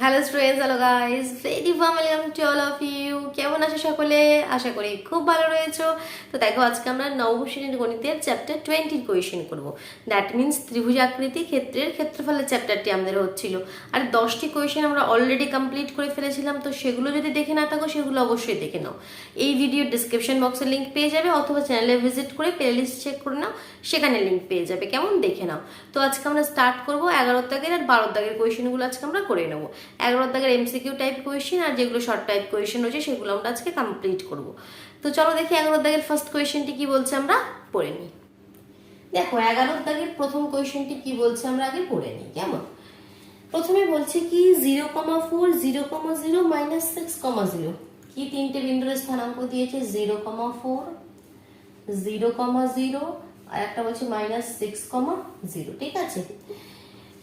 Hello students, hello guys, very warm welcome to all of you. কেমন আছো সকলে? আশা করি খুব ভালো রয়েছো। তো দেখো, আজকে আমরা নবম শ্রেণীর গণিতের চ্যাপ্টার 20 কোয়েশ্চেন করব। দ্যাট মিনস ত্রিভুজ আকৃতি ক্ষেত্রের ক্ষেত্রফলের চ্যাপ্টারটি আমাদের হচ্ছিল। আর 10টি কোয়েশ্চেন আমরা অলরেডি কমপ্লিট করে ফেলেছিলাম। তো সেগুলো যদি দেখে না থাকো, সেগুলো অবশ্যই দেখে নাও। এই ভিডিওর ডিসক্রিপশন বক্সে লিঙ্ক পেয়ে যাবে, অথবা চ্যানেলে ভিজিট করে প্লেলিস্ট চেক করে নাও, সেখানে লিঙ্ক পেয়ে যাবে। কেমন, দেখে নাও। তো আজকে আমরা স্টার্ট করবো 11 দাগের আর 12 দাগের কোয়েশ্চেনগুলো আজকে আমরা করে নেবো। 11 দাগের এমসিকিউ টাইপ কোয়েশ্চেন আর যেগুলো শর্ট টাইপ কোয়েশ্চেন রয়েছে সেগুলো আমরা আজকে কমপ্লিট করব। তো চলো দেখি 11 দাগের ফার্স্ট কোয়েশ্চেনটি কি বলছে, আমরা পড়ে নিই। দেখো, 11 দাগের প্রথম কোয়েশ্চেনটি কি বলছে আমরা আগে পড়ে নিই। কেমন, প্রথমে বলছে কি 0,4 0,0 -6,0 কি তিনটে বিন্দুর স্থানাঙ্ক দিয়েছে 0,4 0,0 আর একটা বলছে -6,0। ঠিক আছে,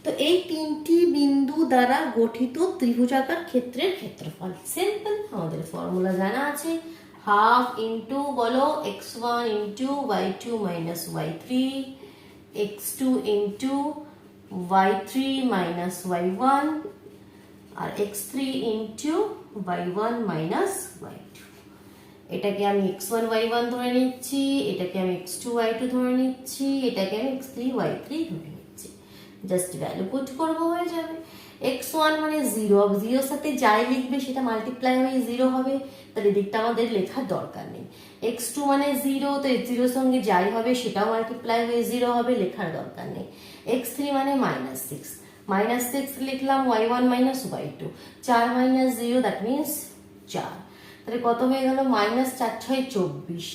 তো এই তিনটি বিন্দু দ্বারা গঠিত ত্রিভুজাকার ক্ষেত্রের ক্ষেত্রফল। সিম্পল, আমাদের ফর্মুলা জানা আছে। হাফ ইন্টু বলো x1 into y2 minus y3, x2 into y3 minus y1 আর x3 into y1 minus y2। এটাকে আমি x1 y1 ধরে নিচ্ছি, এটাকে আমি x2 y2 ধরে নিচ্ছি, এটাকে আমি x3 y3 ধরে নিচ্ছি। জাস্ট ভ্যালু পুট করবো, হয়ে যাবে। x1 মানে 0, জিরোর সাথে যাই লিখবে সেটা মাল্টিপ্লাই হয়ে 0 হবে, তাহলে দিকটা আমাদের লেখার দরকার নেই। x2 মানে 0, তো জিরোর সঙ্গে যাই হবে সেটাও মাল্টিপ্লাই হয়ে 0 হবে, লেখার দরকার নেই। x3 মানে -6 লিখলাম, y1 minus y2, 4 minus 0 that means 4। তাহলে কত হয়ে গেল? -4 × 24,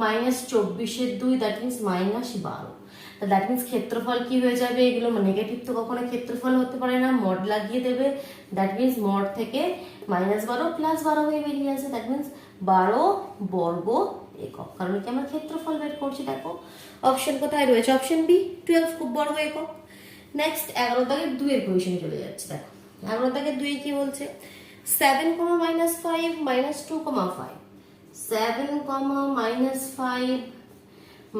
-24 দ্যাট মিনস -12। দ্যাট মিনস ক্ষেত্রফল কি হয়ে যাবে? এগুলো নেগেটিভ তো কখনো ক্ষেত্রফল হতে পারে না, মড লাগিয়ে দেবে। দ্যাট মিনস মড থেকে -12 + 12 হয়ে বেরিয়ে আসে। দ্যাট মিনস 12 বর্গ একক, কারণ কি আমরা ক্ষেত্রফল বের করছি। দেখো অপশন কোথায় রয়েছে? অপশন বি, 12 খুব বর্গ একক। নেক্সট 11 দাগের 2 এর কোয়েশ্চেনে চলে যাচ্ছে। দেখো 11 দাগের 2 কি বলছে? 7, -5 -2,5, 7, -5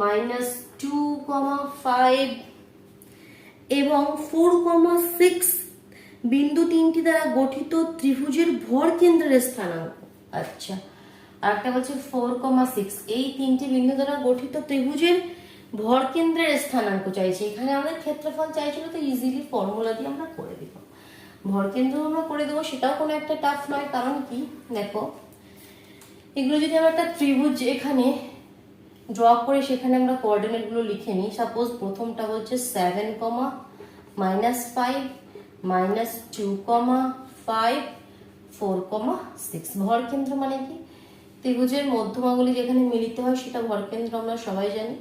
-2,5 এবং 4,6 বিন্দু তিনটি দ্বারা গঠিত ত্রিভুজের ভর কেন্দ্রের স্থানাঙ্ক। আচ্ছা, আর একটা বলছে 4,6, এই তিনটি বিন্দু দ্বারা গঠিত ত্রিভুজের ভর কেন্দ্রের স্থানাঙ্ক চাইছে। এখানে আমাদের ক্ষেত্রফল চাইছিল, তো ইজিলি ফর্মুলা দিয়ে আমরা করে দিব। ভর কেন্দ্র আমরা করে দেবো, সেটাও কোনো একটা টাফ নয়। কারণ কি, দেখো এগুলো যদি আমরা একটা ত্রিভুজ এখানে ড্র করে সেখানে আমরা কোঅর্ডিনেট গুলো লিখে নিই। সাপোজ প্রথমটা হচ্ছে 7, -5 -2,5 4,6। ভর কেন্দ্র মানে কি? ত্রিভুজের মধ্যমাগুলি যেখানে মিলিত হয় সেটা ভর কেন্দ্র, আমরা সবাই জানি।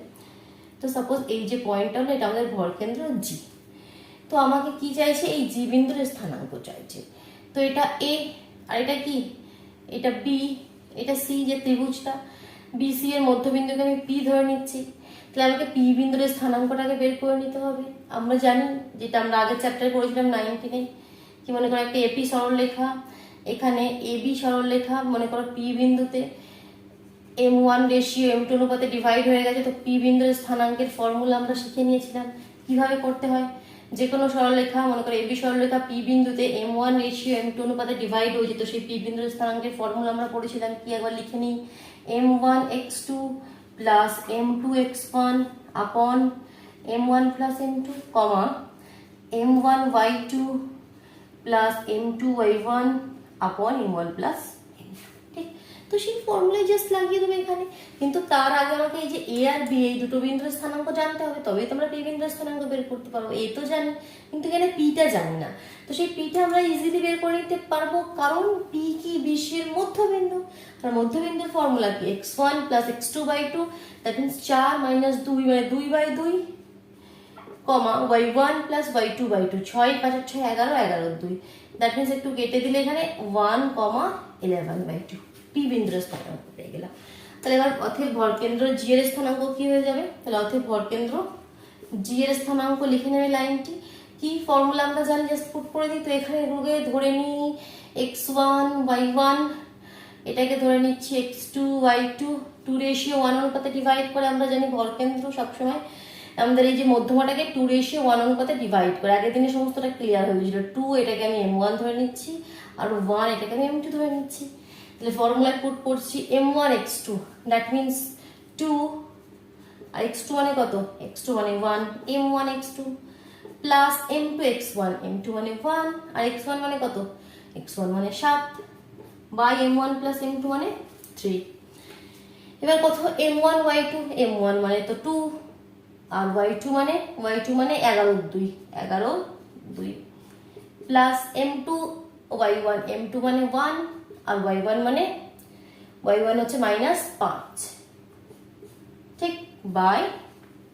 তো সাপোজ এই যে পয়েন্টটা হলো, এটা আমাদের ভর কেন্দ্র জি। তো আমাকে কি চাইছে? এই জি বিন্দুর স্থানাঙ্ক চাইছে। তো এটা এ, আর এটা কি? এটা বি, এটা সি। যে ত্রিভুজটা বিসি এর মধ্যবিন্দুকে আমি পি ধরে নিচ্ছি, তাহলে আমাকে পি বিন্দুর স্থানাঙ্কটাকে বের করে নিতে হবে। আমরা জানি, যেটা আমরা আগের চ্যাপ্টারে পড়েছিলাম 19-এ, কি মনে করো একটা এপি সরলরেখা, এখানে এবি সরলরেখা মনে করো পি বিন্দুতে m1 রেশিও m2 অনুপাতে ডিভাইড হয়ে গেছে। তো পি বিন্দুর স্থানাঙ্কের ফর্মুলা আমরা শিখে নিয়েছিলাম কিভাবে করতে হয়। যে কোনো সরলরেখা মনে করো এবি সরলরেখা পি বিন্দুতে m1 রেশিও m2 অনুপাতে ডিভাইড হয়ে যেত, সেই পি বিন্দুর স্থানাঙ্কের ফর্মুলা আমরা পড়েছিলাম। কি একবার লিখে নিই, m1 x2 plus m2 x1 আপন m1 plus m2, m1 y2 plus m2 y1 আপন m1 প্লাস m2। ঠিক, তো সেই ফর্মুলায় জাস্ট লাগিয়ে দেবে এখানে। কিন্তু তার আগে আমাকে এই যে এ আর বি, এই দুটো বিন্দুর স্থানাঙ্ক জানতে হবে, তবেই তোমরা পি বিন্দুর স্থানাঙ্ক বের করতে পারবো। এ তো জানি, কিন্তু এখানে পিটা জানি না। তো সেই পিটা আমরা ইজিলি বের করে নিতে পারবো, কারণ পি কি? বিশের মধ্যবিন্দু। আর মধ্যবিন্দুর ফর্মুলা কি? x1 plus x2/2, that means 4 - 2 মানে 2/2, y1 plus y2/2, 6 × 5 = 6, 11 11 2, that means একটু কেটে দিলে এখানে 1, 11/2 পি বিন্দুর স্থানাঙ্ক পেয়ে গেলাম। তাহলে এবার অতএব ভরকেন্দ্র জি এর স্থানাঙ্ক কি হয়ে যাবে? তাহলে অতএব ভরকেন্দ্র জি এর স্থানাঙ্ক লিখে নেবে। লাইনটি কি ফর্মুলা আমরা জানি, জাস্ট পুট করে দিই। তো এখানে এগুলোকে ধরে নিই x1 y1, এটাকে ধরে নিচ্ছি x2 y2, 2 রেশিও 1 অনুপাতে ডিভাইড করে আমরা জানি ভরকেন্দ্র সবসময় আমাদের এই যে মধ্যমাটাকে 2:1 অনুপাতে ডিভাইড করে, আগের দিনে সমস্তটা ক্লিয়ার হয়ে গেছিল। 2 এটাকে আমি m1 ধরে নিচ্ছি, আর 1 এটাকে আমি m2 ধরে নিচ্ছি। তাহলে ফর্মুলায় পুট করছি m1 x2, that means 2, R x2 মানে কত, x2 মানে 1, m1 x2 plus m2 x1, m2 মানে 1, আর x1 মানে কত, x1 মানে 7 বাই m1 প্লাস m2 মানে 3। এবার কত, m1 y2, m1 মানে তো 2, আর y2 মানে 11 2, 11 2 প্লাস m2 y1, m2 মানে 1, আর y1 হচ্ছে -5, ঠিক, বাই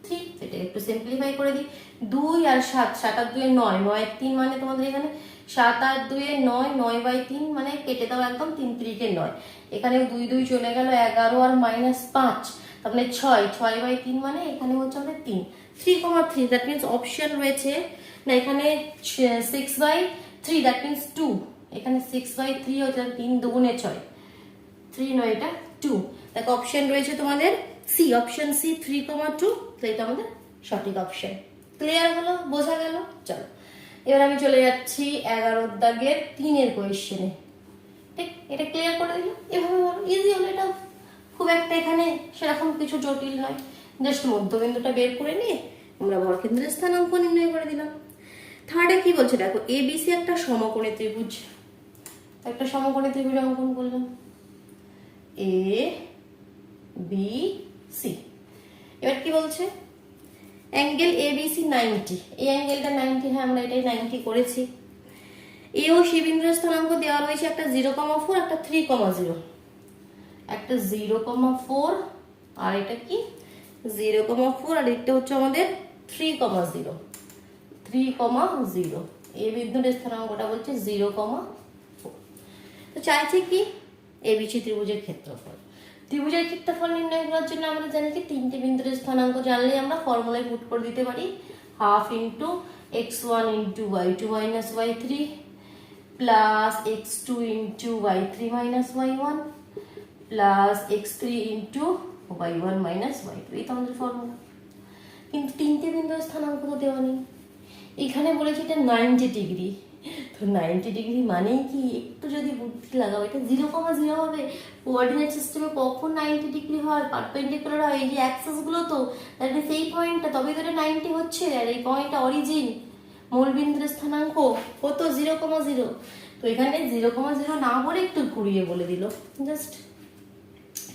3। এটা একটু সিম্পলিফাই করে দিই, 2 আর 7, 7 আর 2 9, 9 আর 3 মানে তোমাদের এখানে 7 আর 2 9, 9/3 মানে কেটে দাও একদম, 3 3 9, এখানে 2 2 চলে গেল, 11 আর -5, তারপরে 6, 6/3 মানে এখানে হচ্ছে আমাদের 3, 3,3, দ্যাট মিনস অপশন রয়েছে না এখানে 6/3, দ্যাট মিনস 2, এখানে 6/3 হচ্ছে 3 দুগুণে 6, 3 নয় এটা 2, দেখো অপশন রয়েছে তোমাদের সি, অপশন সি 3,2, তো এটা আমাদের সঠিক অপশন। ক্লিয়ার হলো, বোঝা গেল? চলো এবার আমি চলে যাচ্ছি 11 দাগের 3 কোয়েশ্চেনে। ঠিক, এটা ক্লিয়ার করে দিল, এভাবে ইজি হলো। এটা খুব একটা এখানে সেরকম কিছু জটিল নয়, জাস্ট মধ্যবিন্দুটা বের করে নিয়ে আমরা ভরকেন্দ্রের স্থানাঙ্ক নির্ণয় করে দিলাম। থার্ডে কি বলছে দেখো, এবিসি একটা সমকোণী ত্রিভুজ, একটা সমকোণী ত্রিভুজ অঙ্কন করলাম, এ বি সি। এবার কি বলছে, অ্যাঙ্গেল এবিসি 90, এই অ্যাঙ্গেলটা 90, হ্যাঁ আমরা এটাই 90 করেছি। এ ও সি বিন্দুর স্থানাঙ্ক দেওয়া রয়েছে একটা 0,4, একটা 3,0, একটা 0,4 আর এটা কি 0,4, আর এটা হচ্ছে আমাদের 3,0, 3,0। এ বিন্দুর স্থানাঙ্কটা বলছে 0,4। তো চাইছে কি, এবিসি ত্রিভুজের ক্ষেত্রফল। ত্রিভুজের ক্ষেত্রফল নির্ণয় করার জন্য আমরা জানি কি 3টে বিন্দুর স্থানাঙ্ক জানলেই আমরা ফর্মুলায় পুট করে দিতে পারি, half into x1 into y2 minus y3 plus x2 into y3 minus y1 plus x3 into y1 minus y2, এই তো আমাদের ফর্মুলা। কিন্তু 3টে বিন্দুর স্থানাঙ্ক তো দেওয়া নেই, এখানে বলেছে এটা 90 ডিগ্রি, তো 90 ডিগ্রি মানেই কি, একটু যদি বুদ্ধি লাগাও, এটা 0,0 হবে। কোঅর্ডিনেট সিস্টেমে কখন 90 ডিগ্রি হয়, পারপেন্ডিকুলার হয়, এই যে অ্যাক্সেস গুলো তো, তাহলে সেই পয়েন্টটা তবে ধরে 90 হচ্ছে, আর এই পয়েন্টটা অরিজিন মূলবিন্দুর স্থানাঙ্ক কত 0,0। তো এখানে 0,0 না বলে একটু ঘুরিয়ে বলে দিল জাস্ট,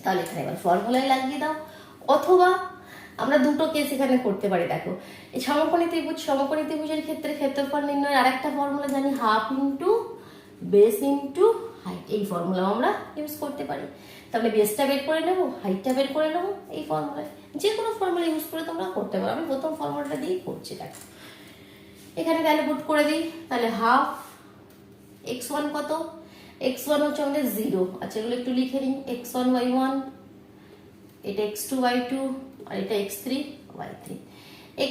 তাহলে এখানে এবার ফর্মুলায় লাগিয়ে দাও। অথবা আমরা দুটো কেস এখানে করতে পারি, দেখো এই সমকোণী ত্রিভুজের ক্ষেত্রে ক্ষেত্রফল নির্ণয়ের আরেকটা ফর্মুলা জানি, half into base into height, এই ফর্মুলা আমরা ইউজ করতে পারি। তাহলে বেসটা বের করে নেবো, হাইটটা বের করে নেবো, এই ফর্মুলায় যে কোনো ফর্মুলা ইউজ করে তোমরা করতে পারো। আমি প্রথম ফর্মুলাটা দিয়েই করছি, দেখো এখানে ভ্যালু পুট করে দিই, তাহলে হাফ x1 কত, x1 হচ্ছে আমাদের 0, আচ্ছা এগুলো একটু লিখে নিই, x1 y1, এটা x2 y2, আর এটা x3 y3।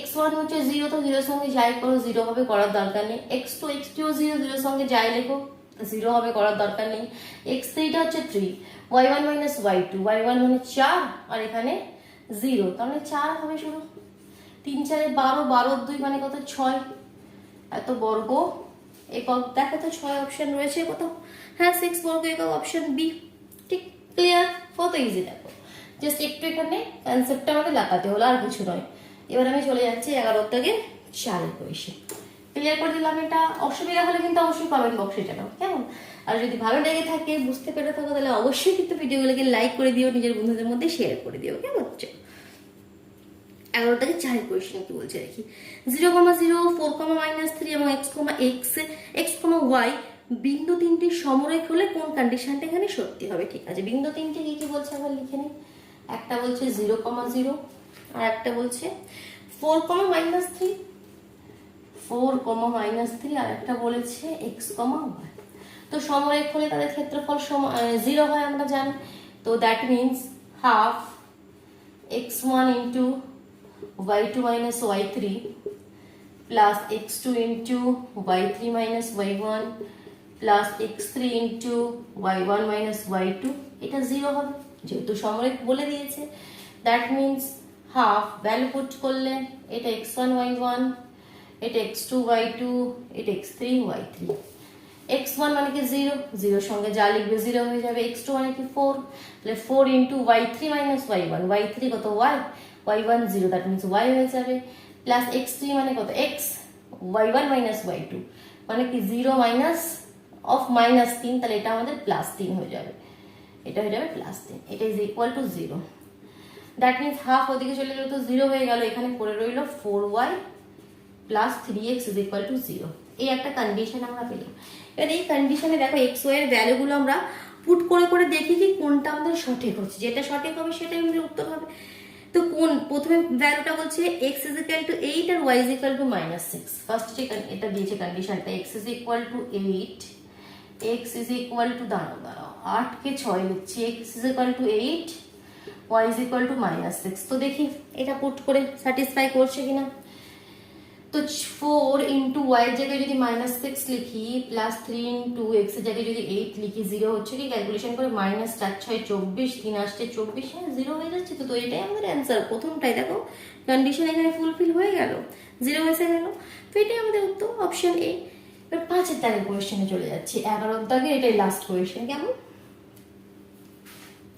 x1 হচ্ছে 0, তো 0 সঙ্গে যাই করো 0 হবে, করার দরকার নেই। x2 0, 0 সঙ্গে যাই লেখো 0 হবে, করার দরকার নেই। x3 টা হচ্ছে 3, y1 মাইনাস y2, y1 মানে 4, আর এখানে 0, তাহলে 4 হবে শুরু, 3 4 12, 12 2 মানে কত 6, এত বর্গ একক, দেখো তো 6 অপশন রয়েছে কোথাও, হ্যাঁ 6 বর্গ একক অপশন বি। ঠিক, ক্লিয়ার, কত ইজি, দেখো জাস্ট একটু এখানে কনসেপ্টটা আমাদের লাগাতে হলো, আর কিছু নয়। এবার আমি চলে যাচ্ছি 11 থেকে 4 কোয়েশ্চেন, ক্লিয়ার করে দিলাম। এটা অসুবিধা হলে কিন্তু অবশ্যই কমেন্ট বক্সে জানাও কেমন, আর যদি ভালো লেগে থাকে, বুঝতে পেরে থাকো, তাহলে অবশ্যই কিন্তু ভিডিওগুলোকে লাইক করে দিও, নিজের বন্ধুদের মধ্যে শেয়ার করে দিও কেমন। 11 থেকে 4 কোয়েশ্চেন কি বলছে দেখি, 0,0, 4,-3 এবং x, y বিন্দু তিনটি সমরেখ হলে কোন কন্ডিশনটা এখানে সত্যি হবে। ঠিক আছে, বিন্দু তিনটি কি কি বলছে আবার লিখে নিই। একটা বলছে 0,0, আর একটা বলছে 4,-3, 4,-3, আর একটা বলেছে x, y। তো সমরেখ হলে তাদের ক্ষেত্রফল 0 হয় আমরা জানি, তো that means half x1 into y2 minus y3 plus x2 into y3 minus y1 plus x3 into y1 minus y2, এটা 0 হবে যেহেতু সমরেখ বলে দিয়েছে। That means half value put করলে এটা x1 y1, এটা x2 y2, এটা x3 y3। x1 মানে কি 0, 0 সঙ্গে যা লিখবে 0 হয়ে যাবে। x2 মানে কি 4, তাহলে 4 into y3 minus y1, y3 কত y, y1 0, that means y হয়ে যাবে। প্লাস x3 মানে কত x, y1 মাইনাস y2 মানে কি 0 মাইনাস অফ মাইনাস 3, তাহলে এটা আমাদের প্লাস 3 হয়ে যাবে, এটা হয়ে যাবে প্লাস 3, এটা is equal to 0। That means half ওদিকে চলে গেল তো 0 হয়ে গেল, এখানে পড়ে রইল 4y plus 3x is equal to 0। এই একটা কন্ডিশন আমরা পেলাম। এবার এই কন্ডিশনে দেখো এক্স ওয়াই এর ভ্যালুগুলো আমরা পুট করে করে দেখি কি কোনটা আমাদের সঠিক হচ্ছে, যেটা সঠিক হবে সেটাই আমাদের উত্তর হবে। তো কোন প্রথমে ভ্যালুটা বলছে x ইজ ইকুয়াল টু 8 আর y is equal to -6। First এটা দিয়েছে কন্ডিশনটা x is equal to 8, x is equal to দাঁড়াও 8 কে 6 লিখছি, x is equal to 8, y is equal to -6। তো দেখি এটা পুট করে স্যাটিসফাই করছে কিনা। তো 4 ইন্টু y এর জায়গায় যদি -6 লিখি প্লাস 3 ইন্টু x এর জায়গায় যদি 8 লিখি 0 হচ্ছে কি, ক্যালকুলেশন করে -4 6 24, 3 আসছে 24, হ্যাঁ 0 হয়ে যাচ্ছে। তো এটাই আমাদের অ্যান্সার, প্রথমটাই দেখো কন্ডিশন এখানে ফুলফিল হয়ে গেল, 0 এসে গেল, তো এটাই আমাদের উত্তর অপশন এ। এবার 5 দাগের কোয়েশ্চেনে চলে যাচ্ছি। 11 দাগে এটাই লাস্ট কোয়েশ্চেন, কেমন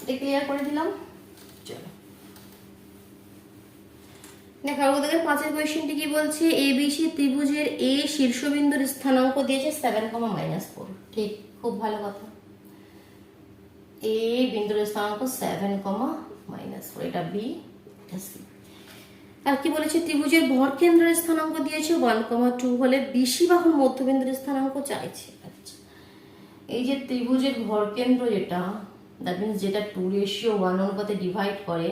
এটা ক্লিয়ার করে দিলাম। চলো দেখো 5 কোয়েশ্চেনটি কি বলছে, এবিসি ত্রিভুজের এ শীর্ষবিন্দুর স্থানাঙ্ক দিয়েছে 7,-4। ঠিক, খুব ভালো কথা। এ বিন্দুর স্থানাঙ্ক 7,-4, এটা বি, এটা সি। আর কি বলেছে, ত্রিভুজের ভরকেন্দ্রের স্থানাঙ্ক দিয়েছে 1,2 হলে বিসি বাহুর মধ্যবিন্দুর স্থানাঙ্ক চাইছে। আচ্ছা, এই যে ত্রিভুজের ভরকেন্দ্র যেটা, দ্যাট মিনস যেটা 2:1 অনুপাতে ডিভাইড করে,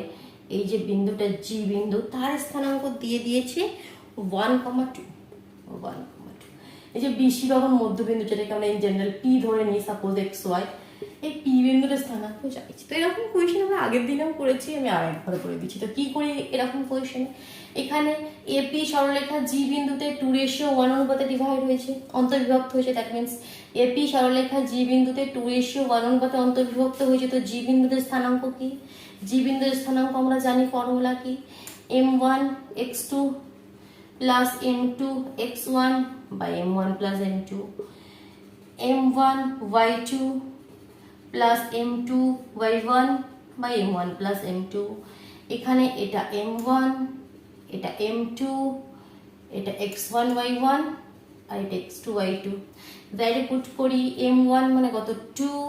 এই যে বিন্দুটা জি বিন্দু, তার স্থানাঙ্ক দিয়ে দিয়েছে 1,2। এই যে বিসি বাহুর মধ্যবিন্দু যেটাকে আমরা ইন জেনারেল পি ধরে নিই, সাপোজ এক্স ওয়াই, এই পি বিন্দুর স্থানাঙ্ক চাইছি। তো এরকম কোয়েশ্চেন আমরা আগের দিনেও করেছি, আমি আরেকবার করে দিচ্ছি। তো কি করি এরকম কোয়েশ্চেন, এখানে এপি সরলরেখা জি বিন্দুতে 2:1 অনুপাতে ডিভাইড হয়েছে, অন্তর্বিভক্ত হয়েছে। দ্যাট মিনস এপি সরলরেখা জি বিন্দুতে 2:1 অনুপাতে অন্তর্বিভক্ত হয়েছে। তো জি বিন্দুতে স্থানাঙ্ক কি, জি বিন্দুর স্থানাঙ্ক আমরা জানি, ফর্মুলা কি, m1 x2 plus m2 x1 by m1 plus m2, m1 y2 plus m2 y1 by m1 plus m2। এখানে এটা m1, এটা m2, এটা x1 y1 আর এটা x2 y2। ভ্যালু পুট করি, m1 মানে কত 2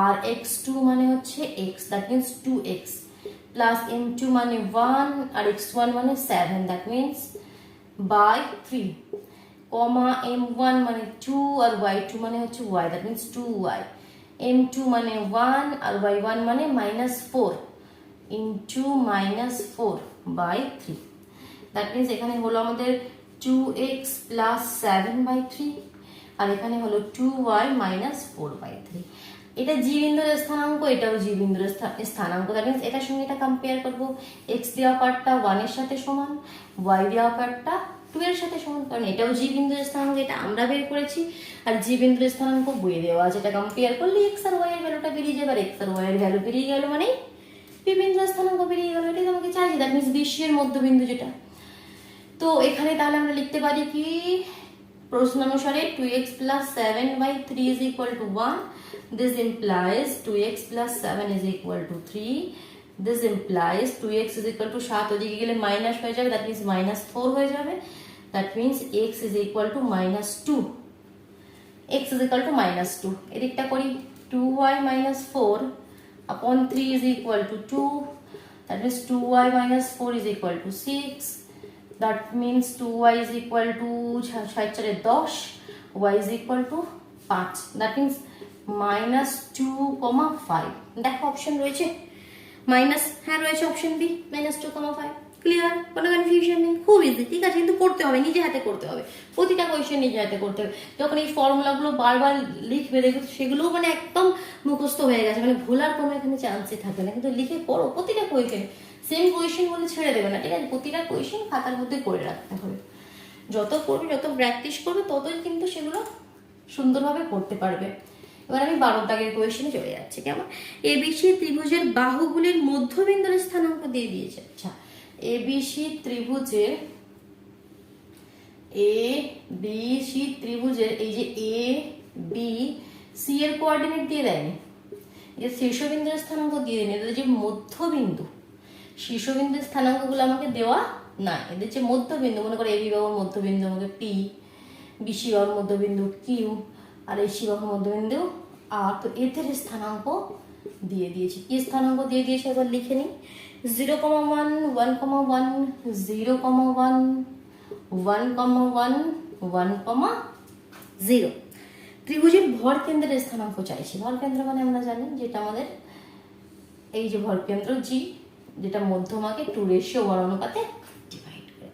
আর x2 মানে হচ্ছে x, that means 2x, plus m2 মানে 1 আর x1 মানে 7, that means by 3, comma m1 মানে 2 আর y2 মানে হচ্ছে y, that means 2y, m2 মানে 1 আর y1 মানে -4 ইন্টু -4 বাই 3। দ্যাট মিনস এখানে হলো আমাদের 2x প্লাস 7/3 আর এখানে হলো 2y মাইনাস 4/3। এটা জি বিন্দুর স্থানাঙ্ক, এটাও জি বিন্দুর স্থানাঙ্ক। দ্যাট মিনস এটার সঙ্গে এটা কম্পেয়ার করবো, x দেওয়া পার্টটা 1 এর সাথে সমান, y দেওয়া পার্টটা 2 এর সাথে সমান, কারণ এটাও জি বিন্দুর স্থানাঙ্ক, এটা আমরা বের করেছি, আর জি বিন্দুর স্থানাঙ্ক বইয়ে দেওয়া আছে। এটা কম্পেয়ার করলে x আর y এর ভ্যালুটা বেরিয়ে যাবে, আর x আর y এর ভ্যালু বেরিয়ে গেল মানে পি বিন্দুর স্থানাঙ্ক বেরিয়ে গেল, এটাই আমাকে চাইছি। দ্যাট মিনস বিসি এর মধ্যবিন্দু যেটা। তো এখানে তাহলে আমরা লিখতে পারি কি, প্রশ্ন অনুসারে 2x plus 7/3 is equal to 1. This implies 2x plus 7 is equal to 3. This implies 2x is equal to 7 ওদিকে গেলে মাইনাস হয়ে যাবে, that means -4 হয়ে যাবে। That means x is equal to -2. x is equal to -2. এদিকটা করি, 2y minus 4 upon 3 is equal to 2. That means 2y minus 4 is equal to 6. That means 2y is equal to 6×4 10, y is equal to 5. That means -2,5. দেখো option রয়েছে minus, হ্যাঁ রয়েছে option B -2,5। Clear, কোনো confusion নেই, খুব easy. ঠিক আছে, কিন্তু করতে হবে, নিজে হাতে করতে হবে, প্রতিটা কোয়েশ্চেন নিজে হাতে করতে হবে। যখন এই ফর্মুলাগুলো বারবার লিখবে দেখবে সেগুলোও মানে একদম মুখস্থ হয়ে গেছে, মানে ভোলার কোনো এখানে চান্সই থাকবে না। কিন্তু লিখে পড়ো প্রতিটা কোয়েশ্চেন, সেম কোয়েশ্চেন বলে ছেড়ে দেবে না। ঠিক আছে, প্রতিটা কোয়েশ্চেন খাতার মধ্যে করে রাখতে হবে। যত করবে, যত প্র্যাকটিস করবে, ততই কিন্তু সেগুলো সুন্দরভাবে করতে পারবে। এবার আমি 12 দাগের কোয়েশ্চেনে চলে যাচ্ছি। কেমন, এবিসি ত্রিভুজের বাহুগুলির মধ্যবিন্দুর স্থানাঙ্ক দিয়ে দিয়েছে। আচ্ছা, এবিসি ত্রিভুজের এই যে এ বি সি এর কোঅর্ডিনেট দিয়ে দেয়নি, যে শীর্ষবিন্দুর স্থানাঙ্ক দিয়ে দেয়নি, এদের যে মধ্যবিন্দু, শীর্ষবিন্দুর স্থানাঙ্কগুলো আমাকে দেওয়া না, এদের যে মধ্যবিন্দু, মনে করো এবি বাহুর মধ্যবিন্দু আমাকে পি, বিসি বাহুর মধ্যবিন্দু কিউ, আর এই সি বাহুর মধ্যবিন্দু আর, তো এদের স্থানাঙ্ক দিয়ে দিয়েছি। কি স্থানাঙ্ক দিয়ে দিয়েছে এবার লিখে নিই, 0,1 1,1 0,1 1,1 1,0। ত্রিভুজের ভর কেন্দ্রের স্থানাঙ্ক চাইছি। ভর কেন্দ্র মানে আমরা জানি যেটা আমাদের এই যে ভর কেন্দ্র জি, যেটা মধ্যমাকে একটু রেশিও বড় অনুপাতে ডিভাইড করে।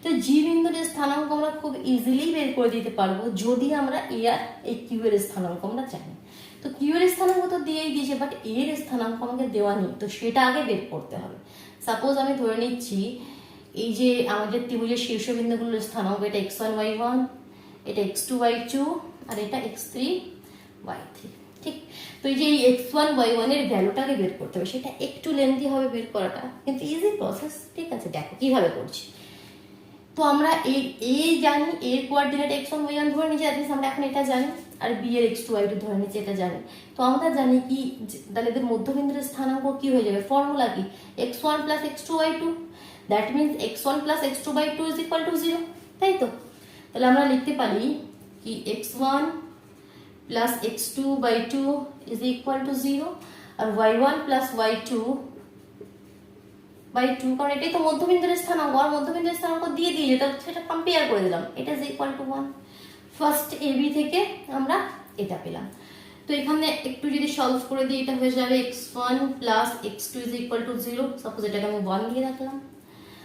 তো জি বিন্দুর স্থানাঙ্ক আমরা খুব ইজিলি বের করে দিতে পারবো যদি আমরা এ আর এই কিউ এর স্থানাঙ্ক আমরা জানি। তো কিউ এর স্থানাঙ্ক তো দিয়েই দিয়েছে, বাট এর স্থানাঙ্ক আমাকে দেওয়া নেই, তো সেটা আগে বের করতে হবে। সাপোজ আমি ধরে নিচ্ছি এই যে আমাদের ত্রিভুজের শীর্ষবিন্দুগুলোর স্থানাঙ্ক, এটা x1 y1, এটা x2 y2, আর এটা x3 y3, ঠিক। তো এই যে এই x1 y1 এর ভ্যালুটাকে বের করতে হবে, সেটা একটু লেন্থি হবে বের করাটা, কিন্তু ইজি প্রসেস, ঠিক আছে। দেখো কিভাবে করছি। তো আমরা এই জানি, এর কোঅর্ডিনেট x1 y1 ধরে নিচ্ছি, আমরা এখন এটা জানি, আর বি এর x2 y2 ধরে নিচ্ছি, এটা জানি। তো আমরা জানি কি, তাহলে এদের মধ্যবিন্দুর স্থানাঙ্ক কি হয়ে যাবে, ফর্মুলা কি, x1 plus x2 y2, that means x1 plus x2 by 2 is equal to 0, তাই তো। তাহলে আমরা লিখতে পারি কি x1 plus x2 by 2 is equal to 0, R y1 plus y2 by 2, কারণ এটাই তো মধ্যবিন্দুর স্থানাঙ্ক, আর মধ্যবিন্দুর স্থানাঙ্ক দিয়ে দিয়েছে, তো সেটা কম্পেয়ার করে দিলাম, এটা is equal to 1। First AB থেকে আমরা এটা পেলাম। তো এখানে একটু যদি সলভ করে দিই, এটা হয়ে যাবে x1 plus x2 is equal to 0, suppose এটাকে আমি 1 দিয়ে রাখলাম।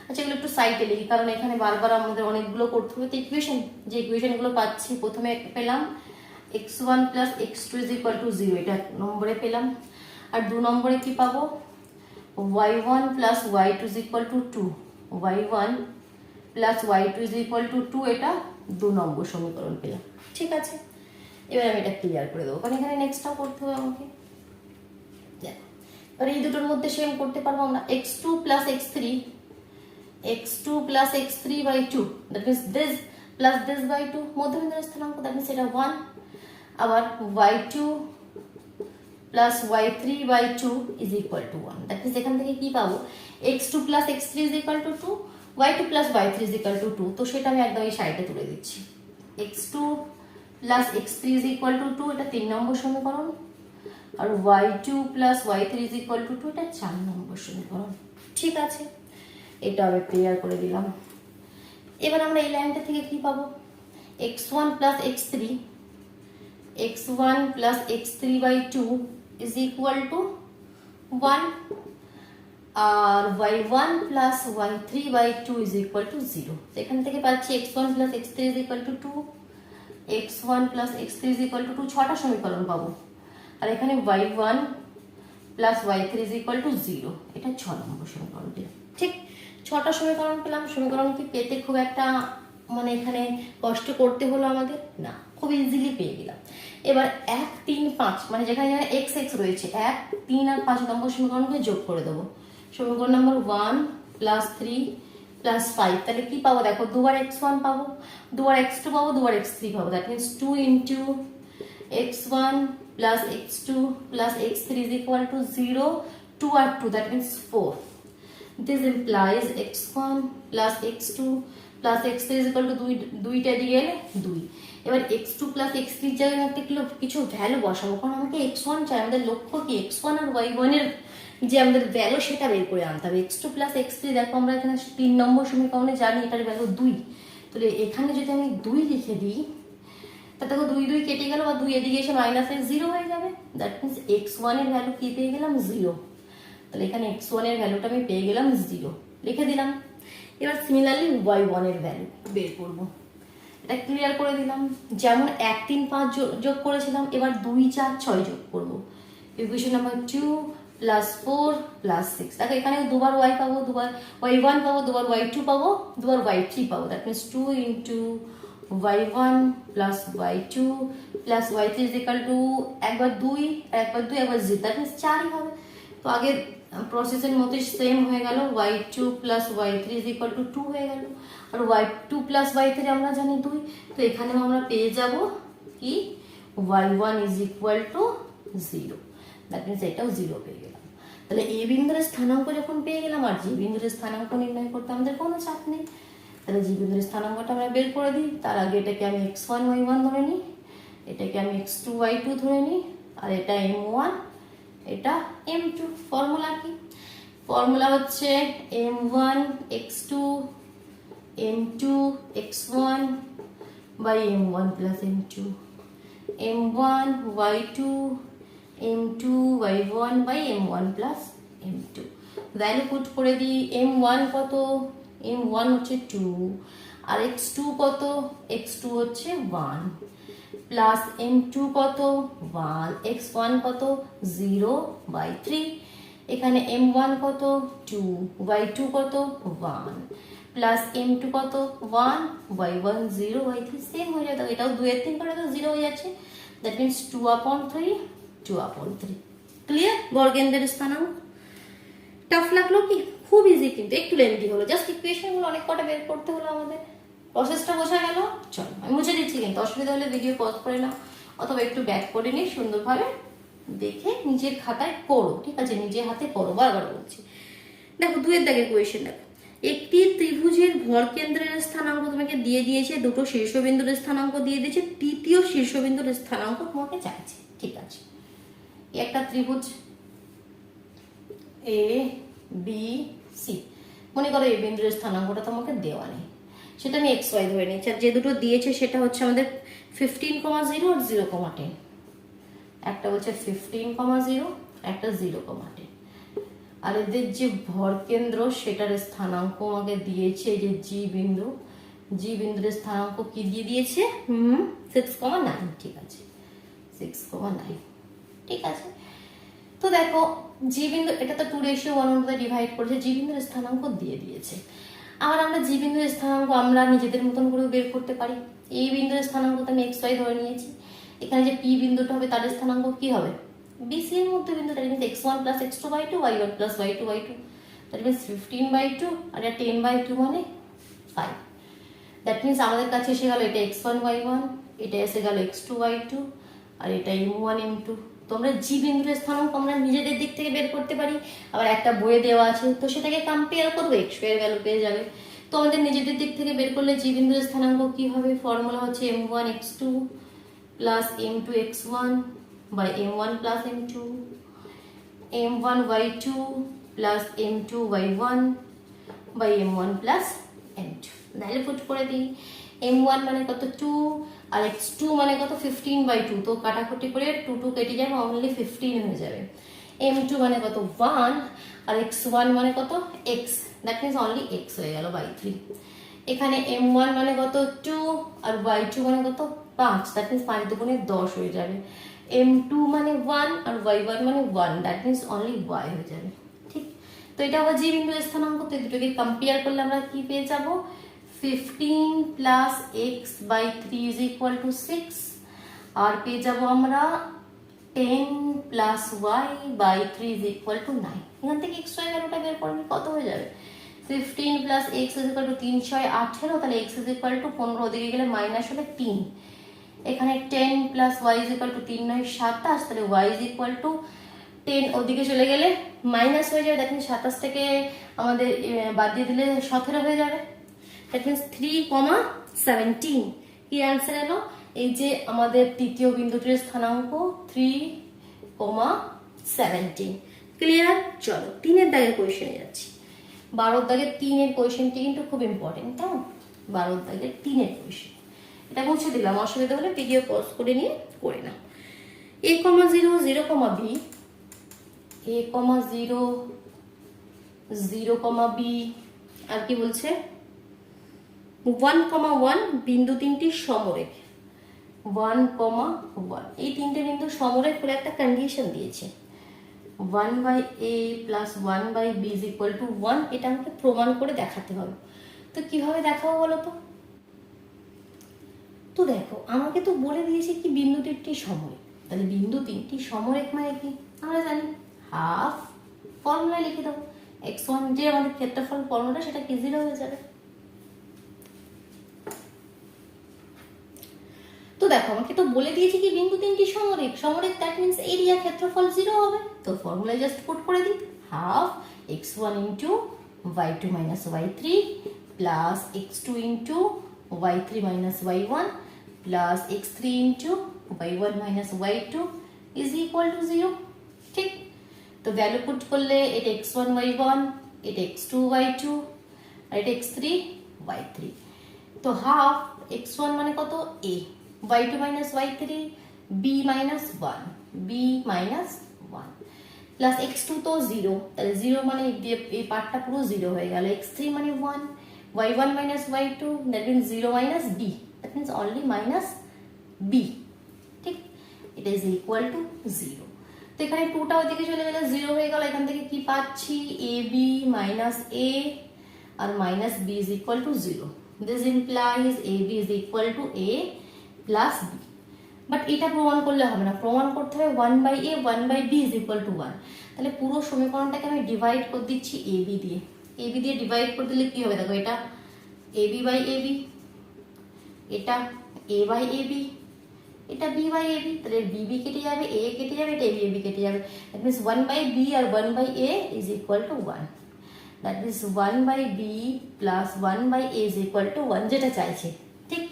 আচ্ছা, এগুলো একটু সাইডে লিখি, কারণ এখানে বারবার আমাদের অনেকগুলো করতে হবে। তো ইকুয়েশন, যে ইকুয়েশনগুলো পাচ্ছি, প্রথমে পেলাম x1 plus x2 is equal to 0, এটা 1 নম্বরে পেলাম। আর 2 নম্বরে কি পাবো, y1 plus y2 is equal to 2, y1 plus y2 is equal to 2, এটা 2 নম্বর সমীকরণ পেলাম, ঠিক আছে। এবার আমি এটা ক্লিয়ার করে দেবো, কারণ এখানে নেক্সটটাও করতে হবে আমাকে। দেখো, আর এই দুটোর মধ্যে সেম করতে পারবো আমরা, x2 plus x3 by 2, that means this plus this by 2, মধ্যবিন্দুর স্থানাঙ্ক, that means এটা 1। আবার y2 plus y3 by 2 is equal to 1, that means এখান থেকে কি পাবো, x2 plus x3 is equal to 2, y2 plus y3 is equal to 2, তো সেটা আমি একদম এই সাইডে তুলে দিচ্ছি। x2 plus x3 is equal to 2, এটা 3 নম্বর সমীকরণ, আর y2 plus y3 is equal to 2, এটা 4 নম্বর সমীকরণ, ঠিক আছে। এটা আমি ক্লিয়ার করে দিলাম। এবার আমরা এই লাইনটা থেকে কি পাবো, x1 plus x3 by 2 is equal to 1, R y1 plus y3 by 2 is equal to 0, এখান থেকে পাচ্ছি x1 plus x3 is equal to 2, x1 plus x3 is equal to 2, 6টা সমীকরণ পাবো। আর এখানে y1 plus y3 is equal to 0, এটা 6 নম্বর সমীকরণ পেলাম, ঠিক। 6টা সমীকরণ পেলাম। সমীকরণ কি পেতে খুব একটা মানে এখানে কষ্ট করতে হলো আমাদের না, খুব ইজিলি পেয়ে গেলাম। এবার 1 3 5 মানে যেখানে যেখানে x x রয়েছে, 1 3 আর 5 নম্বর সমীকরণকে যোগ করে দেবো। সমীকরণ নম্বর 1 plus 3 plus 5, তাহলে কি পাবো, দেখো দুবার x1 পাবো, দুবার x2 পাবো, দুবার x3 পাবো, that means 2 into x1 plus x2 plus x3 is equal to 0, 2 আর 2, that means 4. This implies x1 plus x2 plus x3 is equal to 2টা দিয়ে গেলে 2। এবার x2 plus x3 জায়গায় একটা কিছু ভ্যালু বসাবো, কারণ আমাকে x1 চাই, আমাদের লক্ষ্য কি x1 আর y1 এর যে আমাদের ভ্যালু সেটা বের করে আনতে হবে। x2 plus x3, দেখো আমরা এখানে 3 নম্বর সমীকরণে জানি এটার ভ্যালু 2, তাহলে এখানে যদি আমি 2 লিখে দিই, তা দেখো 2 2 কেটে গেল, বা 2 এদিকে এসে মাইনাসে 0 হয়ে যাবে, দ্যাট মিনস x1 এর ভ্যালু কি পেয়ে গেলাম, 0। তাহলে এখানে x1 এর ভ্যালুটা আমি পেয়ে গেলাম 0, লিখে দিলাম। এবার সিমিলারলি y1 এর ভ্যালু বের করব, এটা ক্লিয়ার করে দিলাম। যেমন 1 3 5 যোগ করেছিলাম, এবার 2 4 6 যোগ করব। ইকুয়েশন নাম্বার 2 plus 4 plus 6, দেখো এখানে দুবার y পাবো, দুবার y1 পাবো, দুবার y2 পাবো, দুবার y3 পাবো, that means 2 into y1 plus y2 plus y3 is equal to একবার 2 একবার 2 একবার 0, দ্যাট মিনস 4ই হবে। তো আগে প্রসেসের মতো সেম হয়ে গেল, y2 plus y3 is equal two 2 হয়ে গেল, আর y2 প্লাস y3 আমরা জানি 2, তো এখানেও আমরা পেয়ে যাব কি y1 is equal to 0, that means এটাও 0 পেয়ে গেলাম। তাহলে এ বিন্দুর স্থানাঙ্ক যখন পেয়ে গেলাম, আর জি বিন্দুর স্থানাঙ্ক নির্ণয় করতে আমাদের কোনো চাপ নেই, তাহলে জি বিন্দুর স্থানাঙ্কটা আমরা বের করে দিই। তার আগে এটাকে আমি x1 y1 ধরে নিই, এটাকে আমি x2 y2 ধরে নিই, আর এটা m1 এটা m2। ফর্মুলা কি? ফর্মুলা হচ্ছে m1 x2 m2 x1 by m1 plus m2, m1 y2 m2 y1 by m1 plus m2। Value put করে দিই, m1 কত, m1 হচ্ছে 2, আর x2 কত, x2 হচ্ছে 1, প্লাস m2 কত 1, x1 কত 0 বাই 3, এখানে m1 কত 2, y2 কত 1, প্লাস m2 কত 1, y1 0 বাই 3, সেম হয়ে যাবে, এটাও 2 এর 3 করে তো 0 হয়ে যাচ্ছে, দ্যাট মিনস 2/3, 2/3। ক্লিয়ার? বর্গেন্দ্রের স্থানাঙ্ক। টাফ লাগলো কি? খুব ইজি, কিন্তু একটু লেন্থি হলো, জাস্ট ইকুয়েশনগুলো অনেক কটা বের করতে হলো আমাদের। প্রসেসটা বোঝা গেল? চলো আমি মুছে দিচ্ছি, কিন্তু অসুবিধা হলে ভিডিও পজ করে নাও অথবা একটু ব্যাক করে নিয়ে সুন্দরভাবে দেখে নিজের খাতায় করো, ঠিক আছে? নিজের হাতে করো, বারবার বলছি। দেখো 2 এর দাগের কোয়েশ্চেন দেখো, একটি ত্রিভুজের ভরকেন্দ্রের স্থানাঙ্ক তোমাকে দিয়ে দিয়েছে, দুটো শীর্ষবিন্দুর স্থানাঙ্ক দিয়ে দিয়েছে, তৃতীয় শীর্ষবিন্দুর স্থানাঙ্ক তোমাকে চাইছে, ঠিক আছে? একটা ত্রিভুজ এ বি সি, মনে করো এই বিন্দুর স্থানাঙ্কটা তোমাকে দেওয়া নেই, সেটা আমি এক্স ওয়াই ধরে নিচ্ছি, আর যে দুটো দিয়েছে সেটা হচ্ছে আমাদের 15,0 আর 0,10, একটা হচ্ছে 15,0, একটা 0,10, আর এদের যে ভরকেন্দ্র সেটার স্থানাঙ্ক আমাকে দিয়েছে যে জি বিন্দু, জি বিন্দুর স্থানাঙ্ক কি দিয়ে দিয়েছে 6,9, ঠিক আছে 6,9, ঠিক আছে। তো দেখো জি বিন্দু, এটা তো 2:1 মধ্যে ডিভাইড করেছে, জি বিন্দুর স্থানাঙ্ক দিয়ে দিয়েছে। আবার আমরা জি বিন্দুর স্থানাঙ্ক আমরা নিজেদের মতন করে বের করতে পারি। এই বিন্দুর স্থানাঙ্ক তো আমি এক্স ওয়াই ধরে নিয়েছি, এখানে যে পি বিন্দুটা হবে তার স্থানাঙ্ক কি হবে, বিসি এর মধ্যে বিন্দুটা কিন্তু x1 plus x2 by 2, y1 plus y2 by 2, that means 15/2, আর এটা 10/2 মানে 5, দ্যাট মিনস আমাদের কাছে এসে গেল এটা x1 y1, এটা এসে গেল x2 y2, আর এটা m1 m2। তোমরা জি বিন্দুর স্থানাঙ্ক আমরা নিজেদের দিক থেকে বের করতে পারি, আবার একটা বইয়ে দেওয়া আছে তো সেটাকে কম্পেয়ার করবে, x এর ভ্যালু পেয়ে যাবে। তো আমাদের নিজেদের দিক থেকে বের করলে জি বিন্দুর স্থানাঙ্ক কি হবে, ফর্মুলা হচ্ছে m1 x2 plus m2 x1 by m1 plus m2, m1 y2 plus m2 y1 by m1 plus m2। তাহলে পুট করে দিই, m1 মানে কত 2, আর x2 মানে কত 15/2, তো কাটাকুটি করে 2 2 কেটে যাবে, অনলি 15 হয়ে যাবে। m2 মানে কত 1, আর x1 মানে কত x, that means only x হয়ে গেল বাই 3। এখানে m1 মানে কত 2, আর y2 মানে কত 5, দ্যাট মিনস 5 দুগুণে 10 হয়ে যাবে। m2 মানে 1, আর y1 মানে 1, দ্যাট মিনস অনলি y হয়ে যাবে, ঠিক? তো এটা আবার জি বিন্দুর স্থানাঙ্ক, তো দুটোকে কম্পেয়ার করলে আমরা কি পেয়ে যাব, 15 plus x by 3 is equal to 6, আর পেয়ে যাব আমরা 10 plus y by 3 is equal to 9। এখান থেকে এক্স ওয়াই ভ্যালুটা বের করে নিই, কত হয়ে যাবে, 15 plus x is equal to 3 6 18, তাহলে এক্স ইজ ইকুয়াল টু 15, ওদিকে গেলে মাইনাস হলে 3, এখানে 10 plus y is equal to 3 9 27, তাহলে ওয়াই ইজ ইকুয়াল টু 10, ওদিকে চলে গেলে মাইনাস হয়ে যাবে, দেখেন 27 থেকে আমাদের বাদ দিয়ে দিলে 17 হয়ে যাবে, দ্যাট মিনস 3,17। কি অ্যান্সার এলো, এই যে আমাদের তৃতীয় বিন্দুটির স্থানাঙ্ক 3,17। ক্লিয়ার? চলো 3 এর দাগের কোয়েশ্চেনে যাচ্ছি। 12 দাগের 3 এর কোয়েশ্চেনটি কিন্তু খুব ইম্পর্টেন্ট, কেমন? 12 দাগের 3 এর কোয়েশ্চেন, এটা মুছে দিলাম, অসুবিধা হলে ভিডিও পজ করে নিয়ে করে নাও। a, 0 0, b, a, 0 0, b, আর কি বলছে 1,1 বিন্দু তিনটি সমরেখ, 1,1 এই তিনটে বিন্দু সমরেখ করে একটা কন্ডিশন দিয়েছে, 1/a plus 1/b is equal to 1, এটা আমাকে প্রমাণ করে দেখাতে হবে। তো কিভাবে দেখাবো বলো তো? তো দেখো আমাকে তো বলে দিয়েছে কি বিন্দু তিনটি সমরেখ, তাহলে বিন্দু তিনটি সমরেখ মানে কি আমরা জানি, হাফ ফর্মুলায় লিখে দাও, x1 যে আমাদের ক্ষেত্রফল ফর্মুলা সেটা কি 0 হয়ে যাবে। তো দেখো আমাকে তো বলে দিয়েছি কি বিন্দু তিনটি সমরেখ, সমরেখ দ্যাট মিন্স এরিয়া ক্ষেত্রফল 0 হবে। তো ফর্মুলায় জাস্ট পুট করে দিই, half x1 into y2 minus y3 plus x2 into y3 minus y1 plus x3 into y1 minus y2 is equal to 0। ঠিক, তো ভ্যালু পুট করলে এটা x1 y1, এটা x2 y2 আর এটা x3 y3। তো half x1 মানে কত a, y2 minus y3 b minus 1, b minus 1 plus x2 তো 0, তাহলে 0 মানে এই পার্টটা পুরো 0 হয়ে গেল, x3 মানে 1, y1 minus y2 that means 0 minus b, that means only minus b। ঠিক, এটা ইজ ইকুয়াল টু 0। তো এখানে 2টা ওইদিকে চলে গেলে 0 হয়ে গেল, এখান থেকে কি পাচ্ছি ab মাইনাস a আর minus b is equal to 0। This implies ab is equal to a plus b। But এটা প্রমাণ করলে হবে না, প্রমাণ করতে হবে 1/a 1/b is equal to 1। তাহলে পুরো সমীকরণটাকে আমি ডিভাইড করে দিচ্ছি ab দিয়ে, ab দিয়ে ডিভাইড করে দিলে কি হবে দেখো, এটা ab বাই ab, এটা a বাই ab, এটা b বাই ab, তাহলে bb কেটে যাবে, a কেটে যাবে, এটা ab কেটে যাবে, দ্যাট মিন্স 1/b আর 1/a is equal to 1। That means 1/b plus 1/a is equal to 1, যেটা চাইছে। ঠিক,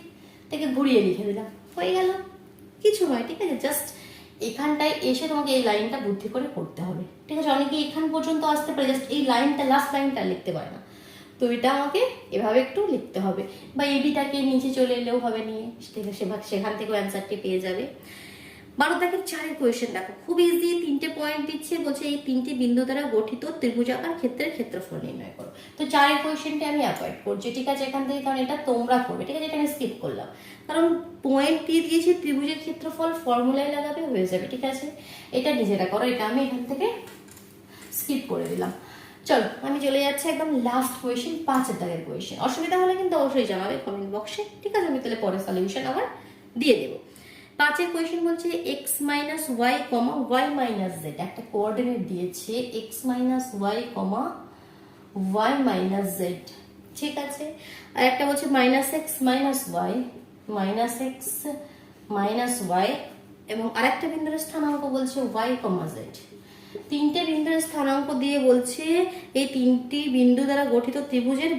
থেকে ঘুরিয়ে লিখে দিলাম, হয়ে গেল, কিছু নয়। ঠিক আছে, জাস্ট এখানটায় এসে তোমাকে এই লাইনটা বুদ্ধি করে করতে হবে। ঠিক আছে, অনেকে এখান পর্যন্ত আসতে পারে, জাস্ট এই লাইনটা লাস্ট লাইনটা লিখতে পারে না, তো এটা আমাকে এভাবে একটু লিখতে হবে, বা এবিটাকে নিচে চলে এলেও হবে, নিয়ে সেখান থেকেও অ্যান্সারটি পেয়ে যাবে। 12 দাগের 4 কোয়েশ্চেন দেখো, খুব ইজি, 3টে পয়েন্ট দিচ্ছে, বলছে এই 3টি বিন্দু দ্বারা গঠিত ত্রিভুজাকার ক্ষেত্রের ক্ষেত্রফল নির্ণয় করো। তো 4 কোয়েশ্চেনটি আমি অ্যাভয়েড করছি, ঠিক আছে, এখান থেকে, কারণ এটা তোমরা করবে। ঠিক আছে, এটা আমি স্কিপ করলাম, কারণ পয়েন্ট দিয়ে দিয়েছি ত্রিভুজের ক্ষেত্রফল ফর্মুলায় লাগাবে, হয়ে যাবে। ঠিক আছে, এটা নিজেরা করো, এটা আমি এখান থেকে স্কিপ করে দিলাম। চলো আমি চলে যাচ্ছি একদম লাস্ট কোয়েশ্চেন, 5 দাগের কোয়েশ্চেন। অসুবিধা হলে কিন্তু অবশ্যই জানাবে কমেন্ট বক্সে। ঠিক আছে, আমি তাহলে পরে সলিউশন আবার দিয়ে দেবো। 5 কোয়েশ্চেন বলছে x minus y comma Y minus z, একটা কোঅর্ডিনেট দিয়েছে x minus y comma Y minus জেড। ঠিক আছে, আর একটা বলছে minus x minus y, minus x minus y, এবং আরেকটা বিন্দুর স্থানাঙ্ক বলছে ওয়াই কমা জেড। 3টে বিন্দুর স্থানাঙ্ক দিয়ে বলছে এই 3টি বিন্দু দ্বারা গঠিত ত্রিভুজের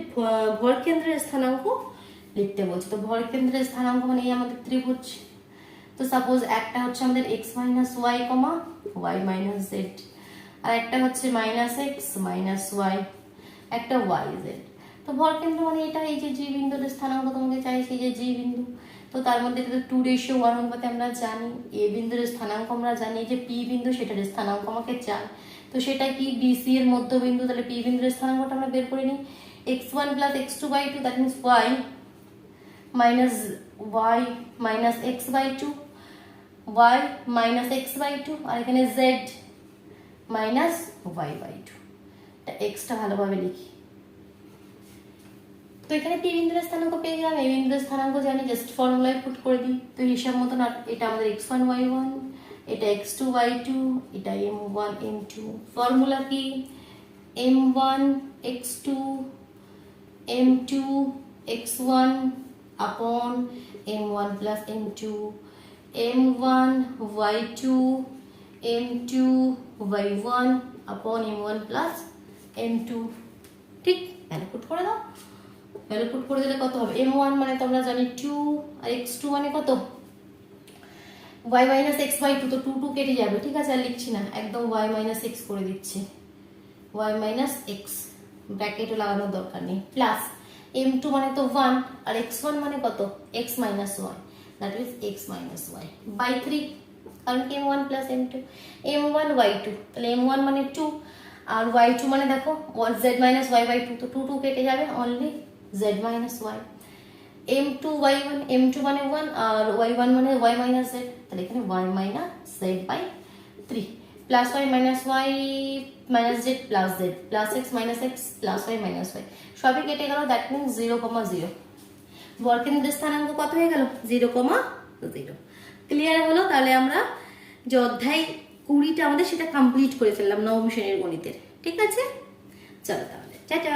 ভরকেন্দ্রের স্থানাঙ্ক লিখতে বলছে। তো ভরকেন্দ্রের স্থানাঙ্ক মানে এই আমাদের ত্রিভুজ। তো সাপোজ একটা হচ্ছে আমাদের x minus y comma Y minus Z, আর একটা হচ্ছে মাইনাস এক্স মাইনাস ওয়াই, একটা ওয়াই জেড। তো ভরকেন্দ্র মানে এটা, এই যে জি বিন্দুর স্থানাঙ্ক তোমাকে চাইছে, এই যে জি বিন্দু, তো তার মধ্যে 2:1 অনুপাতে আমরা জানি, এ বিন্দুর স্থানাঙ্ক আমরা জানি, যে পি বিন্দু সেটার স্থানাঙ্ক আমাকে চাই। তো সেটা কি বিসি এর মধ্যবিন্দু, তাহলে পি বিন্দুর স্থানাঙ্কটা আমরা বের করে নিই, x1 plus x2/2 that means y minus y minus x/2, y minus x/2, আর এখানে z মাইনাস y/2। এক্সটা ভালোভাবে লিখি। তো এখানে পি বিন্দুর স্থানাঙ্ক পেয়ে গেলাম, এই বিন্দুর স্থানাঙ্ক জানি, জাস্ট ফর্মুলায় পুট করে দিই। তো হিসাব মতন এটা আমাদের x1 y1, এটা x2 y2, এটা m1 m2। ফর্মুলা কি m1 x2 m2 x1 upon m1 plus m2, m1 y2 m2 y1 upon m1 plus m2। ঠিক, ভ্যালু পুট করে দাও। ভ্যালু পুট করে দিলে কত হবে, m1 মানে তোমরা জানি 2, আর x2 মানে কত y মাইনাস x/2, তো 2 কেটে যাবে। ঠিক আছে, আর লিখছি না, একদম y মাইনাস x করে দিচ্ছি, y মাইনাস x, ব্র্যাকেটও লাগানোর দরকার নেই, প্লাস m2 মানে তো 1, আর x1 মানে কত x minus y, that means x minus y by 3, কারণ কি m1 plus m2, m1 y2, তাহলে m1 মানে 2, আর y2 মানে দেখো z মাইনাস y/2, তো 2 কেটে যাবে, only z minus y, m2 y1, m2 মানে 1 আর y1 মানে y মাইনাস z, তাহলে এখানে y minus z by 3, plus y minus y minus z plus z plus x minus x plus y minus y, সবই কেটে গেল, that means 0,0। ভরকেন্দ্রের স্থানাঙ্ক কত হয়ে গেল 0,0। ক্লিয়ার হলো? তাহলে আমরা যে অধ্যায় 20টা আমাদের সেটা কমপ্লিট করে ফেললাম নবম শ্রেণীর গণিতের। ঠিক আছে, চলো তাহলে টাটা।